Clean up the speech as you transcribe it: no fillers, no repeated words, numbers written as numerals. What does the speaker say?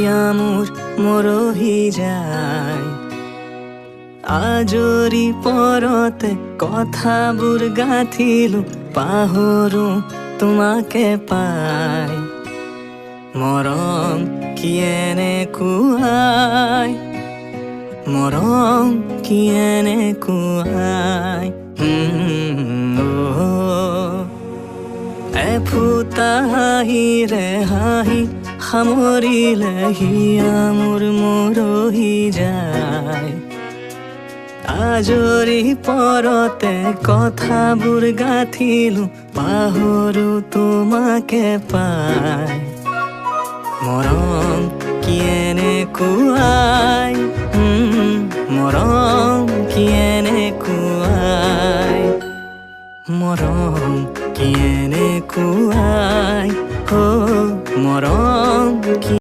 হিয়া মোৰ মৰহি যায়। আজৰি পৰতে কথাবোৰ গাঁঠিলো, পাহৰো তোমাকে পাই। মৰম কি এনেকুৱাই, মৰম কি এনেকুৱাই। এফুটা হাঁহিৰে হাঁহি সামৰিলে হিয়া মোৰ মৰহি যায়। আজৰি পৰতে কথাবোৰ গাঁঠিলো, পাহৰো তোমাকে পাই। মৰম কি এনেকুৱাই, মৰম কি এনেকুৱাই, মৰম কি এনেকুৱাই, মৰম কি